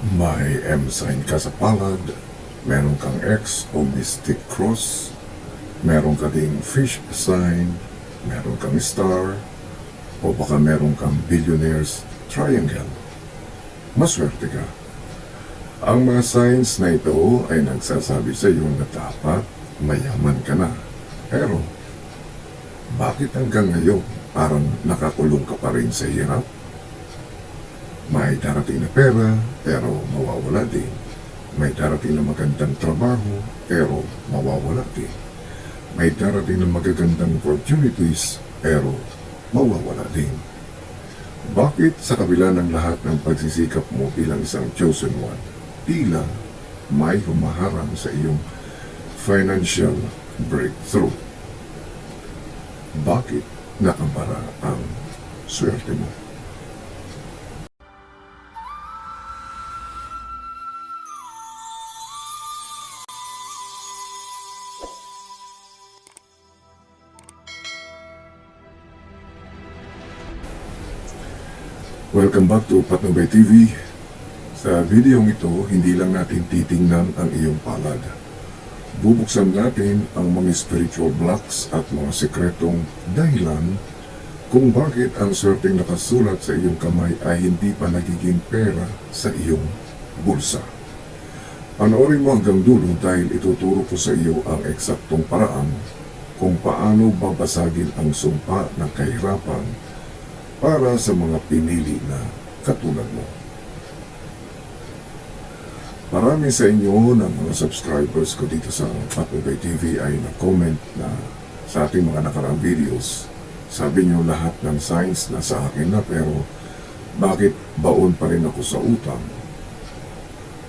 May M sign ka sa palad, meron kang X o mystic cross, meron ka ding fish sign, meron kang star, o baka meron kang billionaire's triangle. Maswerte ka. Ang mga signs na ito ay nagsasabi sa iyo na dapat mayaman ka na. Pero, bakit hanggang ngayon parang nakakulong ka pa rin sa hirap? May darating na pera, pero mawawala din. May darating na magandang trabaho, pero mawawala din. May darating na magagandang opportunities, pero mawawala din. Bakit sa kabila ng lahat ng pagsisikap mo bilang isang chosen one, tila may humaharang sa iyong financial breakthrough? Bakit nakabara ang swerte mo? Welcome back to Patnubay TV. Sa videong ito, hindi lang natin titingnan ang iyong palad. Bubuksan natin ang mga spiritual blocks at mga sekretong dahilan kung bakit ang swerteng nakasulat sa iyong kamay ay hindi pa nagiging pera sa iyong bulsa. Panoorin mo hanggang dulo dahil ituturo ko sa iyo ang eksaktong paraan kung paano babasagin ang sumpa ng kahirapan para sa mga pinili na katulad mo. Marami sa inyo ng mga subscribers ko dito sa Patnubay TV ay nag-comment na sa ating mga nakaraang videos. Sabi nyo lahat ng signs na sa akin na, pero bakit baon pa rin ako sa utang?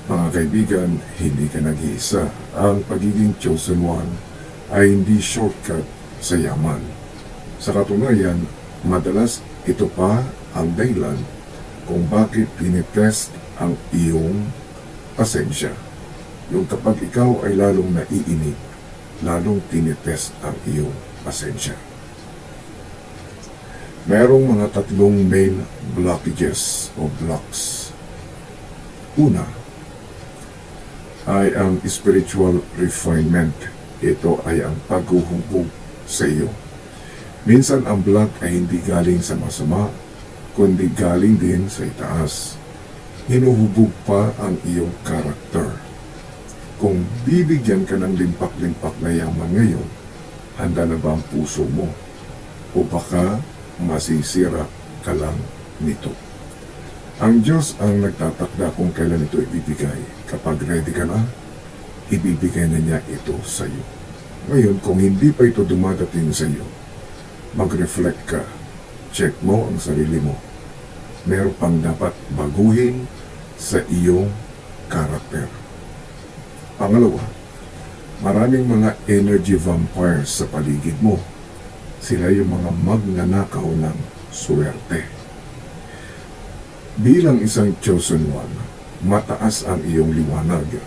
Mga kaibigan, hindi ka nag-iisa. Ang pagiging chosen one ay hindi shortcut sa yaman. Sa katunayan, madalas ito pa ang dahilan kung bakit tinitest ang iyong pasensya. Yung kapag ikaw ay lalong naiinip, lalong tinitest ang iyong pasensya. Merong mga tatlong main blockages o blocks. Una ay ang spiritual refinement. Ito ay ang paghuhubog sa iyo. Minsan ang block ay hindi galing sa masama, kundi galing din sa itaas. Hinuhubog pa ang iyong karakter. Kung bibigyan ka ng limpak-limpak na yaman ngayon, handa na ba ang puso mo? O baka masisira ka lang nito? Ang Diyos ang nagtatakda kung kailan ito ibibigay. Kapag ready ka na, ibibigay na niya ito sa iyo. Ngayon, kung hindi pa ito dumadating sa iyo, mag-reflect ka. Check mo ang sarili mo. Meron pang dapat baguhin sa iyong karakter. Pangalawa, maraming mga energy vampires sa paligid mo. Sila yung mga magnanakaw ng swerte. Bilang isang chosen one, mataas ang iyong liwanag.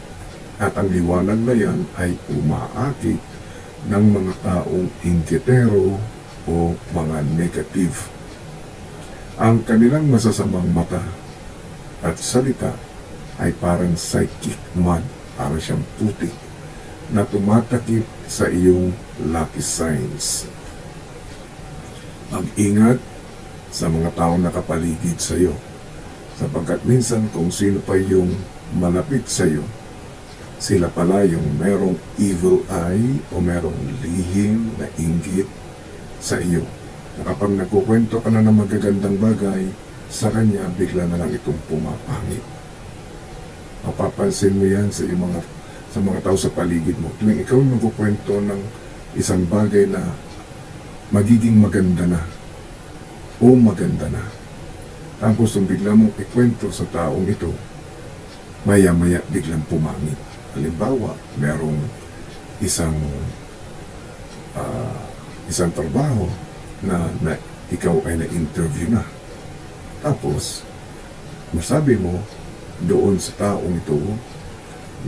At ang liwanag na yan ay umaakit ng mga taong inggitero o mga negative. Ang kanilang masasamang mata at salita ay parang psychic mud, para siyang putik na tumatakip sa iyong lucky signs. Mag-ingat sa mga taong nakapaligid sa iyo, sapagkat minsan kung sino pa yung malapit sa iyo, sila pala yung merong evil eye o merong lihim na inggit sa iyo. Na kapag nagkukwento ka na ng magagandang bagay, sa kanya bigla na lang itong pumapangit. Mapapansin mo yan sa mga tao sa paligid mo. Tuwing ikaw nagkukwento ng isang bagay na magiging maganda na o maganda na, tapos kung bigla mong ikwento sa taong ito, maya-maya biglang pumangit. Halimbawa, merong isang trabaho na ikaw ay na-interview na. Tapos, masabi mo doon sa taong ito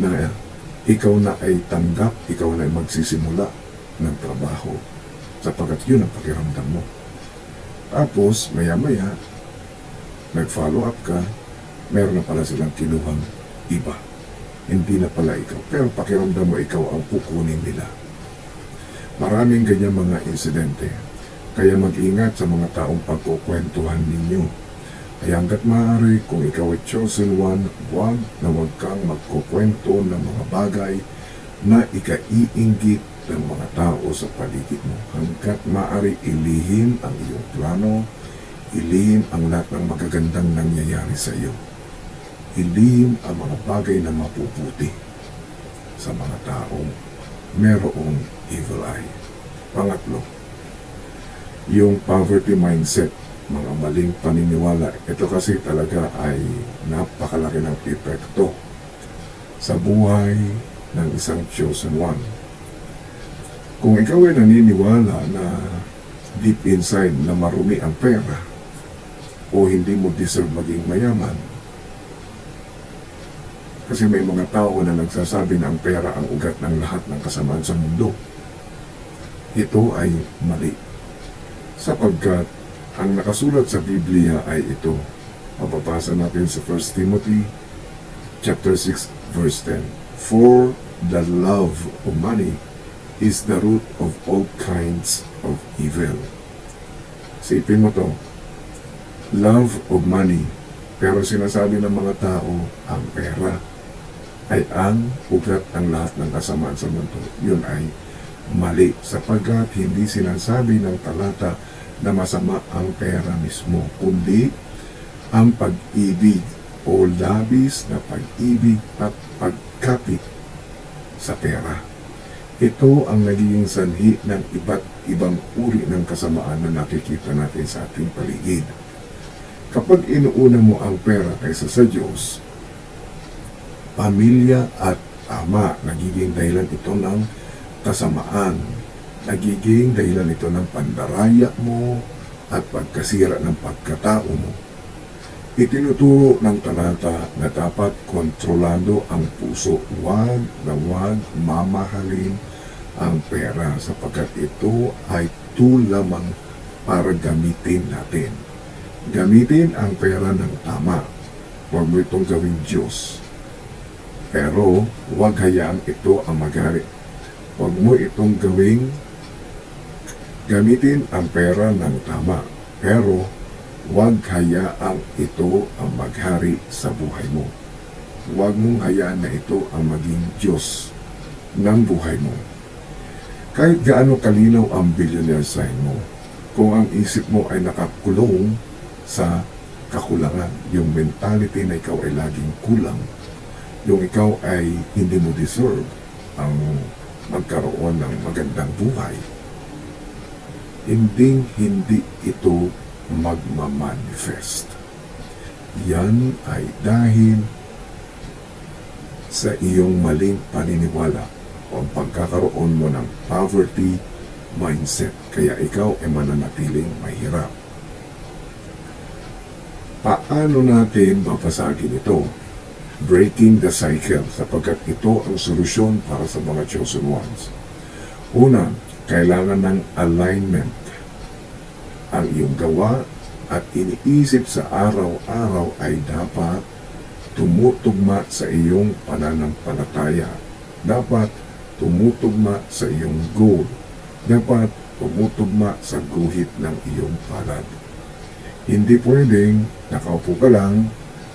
na ikaw na ay tanggap, ikaw na ay magsisimula ng trabaho, sapagkat yun ang pakiramdam mo. Tapos, maya-maya, nag-follow up ka, meron na pala silang kinuhang iba. Hindi na pala ikaw, pero pakiramdam mo ikaw ang pukunin nila. Maraming ganyan mga insidente, kaya mag-ingat sa mga taong pagkukwentuhan ninyo. Kaya hanggat maaari, kung ikaw ay chosen one, huwag kang magkukwento ng mga bagay na ikaiinggit ng mga tao sa paligid mo. Hanggat maaari, ilihim ang iyong plano, ilihim ang lahat ng magagandang nangyayari sa iyo. Ilihim ang mga bagay na mapuputi sa mga taong merong evil eye. Pangatlo, yung poverty mindset, mga maling paniniwala. Ito kasi talaga ay napakalaki ng epekto sa buhay ng isang chosen one. Kung ikaw ay naniniwala na deep inside na marumi ang pera o hindi mo deserve maging mayaman, kasi may mga tao na nagsasabi na ang pera ang ugat ng lahat ng kasamaan sa mundo. Ito ay mali. Sapagkat ang nakasulat sa Biblia ay ito. Mapapasa natin sa 1 Timothy chapter 6 verse 10. For the love of money is the root of all kinds of evil. Isipin mo to. Love of money. Pero sinasabi ng mga tao, ang pera ay ang ugat ng lahat ng kasamaan sa mundo. Yun ay mali, sapagkat hindi sinasabi ng talata na masama ang pera mismo, kundi ang pag-ibig o labis na pag-ibig at pagkapit sa pera. Ito ang nagiging sanhi ng iba't ibang uri ng kasamaan na nakikita natin sa ating paligid. Kapag inuuna mo ang pera kaysa sa Diyos, pamilya at ama, nagiging dahilan ito ng kasamaan. Nagiging dahilan ito ng pandaraya mo at pagkasira ng pagkatao mo. Itinuturo ng talata na dapat kontrolado ang puso. Huwag mamahalin ang pera sapagkat ito ay tool lamang para gamitin natin. Gamitin ang pera ng tama. Huwag mo itong gawing Diyos. Pero huwag hayaan ito ang maghari. Huwag mo itong gamitin ang pera ng tama. Pero huwag hayaang ito ang maghari sa buhay mo. Huwag mong hayaan na ito ang maging Diyos ng buhay mo. Kahit gaano kalinaw ang billionaire sign mo, kung ang isip mo ay nakakulong sa kakulangan, yung mentality na ikaw ay laging kulang, yung ikaw ay hindi mo deserve ang magkaroon ng magandang buhay, hindi ito magmamanifest. Yan ay dahil sa iyong maling paniniwala o ang pagkakaroon mo ng poverty mindset, kaya ikaw ay mananatiling mahirap. Paano natin mapasagin ito? Breaking the cycle, sapagkat ito ang solusyon para sa mga chosen ones. Una, kailangan ng alignment. Ang iyong gawa at iniisip sa araw-araw ay dapat tumutugma sa iyong pananampalataya. Dapat tumutugma sa iyong goal. Dapat tumutugma sa guhit ng iyong palad. Hindi pwedeng nakaupo ka lang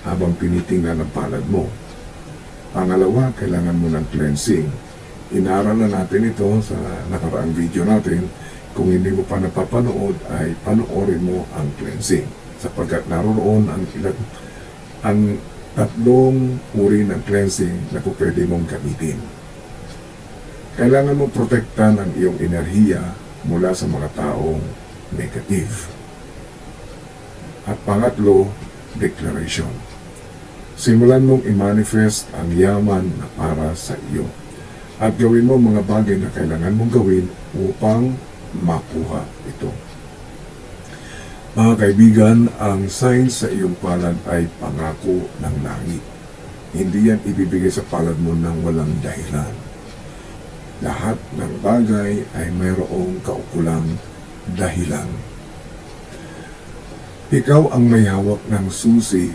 habang tinitingnan ang palad mo. Pangalawa, kailangan mo ng cleansing. Inaral na natin ito sa nakaraang video natin. Kung hindi mo pa napapanood, ay panoorin mo ang cleansing. Sapagkat naroon ang tatlong uri ng cleansing na pwede mong gamitin. Kailangan mo protektan ang iyong enerhiya mula sa mga taong negative. At pangatlo, declaration. Simulan mong i-manifest ang yaman na para sa iyo. At gawin mo mga bagay na kailangan mong gawin upang makuha ito. Mga kaibigan, ang sign sa iyong palad ay pangako ng langit. Hindi yan ibibigay sa palad mo ng walang dahilan. Lahat ng bagay ay mayroong kaukulang dahilan. Ikaw ang may hawak ng susi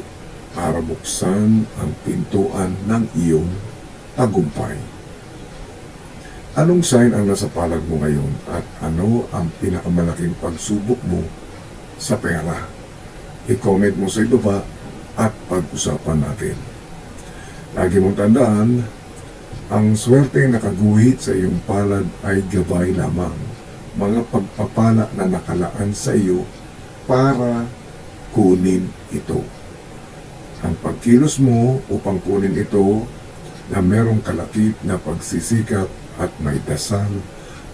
para buksan ang pintuan ng iyong tagumpay. Anong sign ang nasa palad mo ngayon at ano ang pinakamalaking pagsubok mo sa pera? I-comment mo sa ibaba at pag-usapan natin. Lagi mong tandaan, ang swerte nakaguhit sa iyong palad ay gabay lamang, mga pagpapala na nakalaan sa iyo para kunin ito. Ang pagkilos mo upang kunin ito na merong kalakip na pagsisikap at may dasal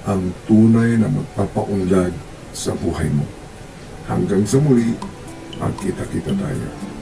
ang tunay na magpapaunlad sa buhay mo. Hanggang sa muli, magkita-kita tayo.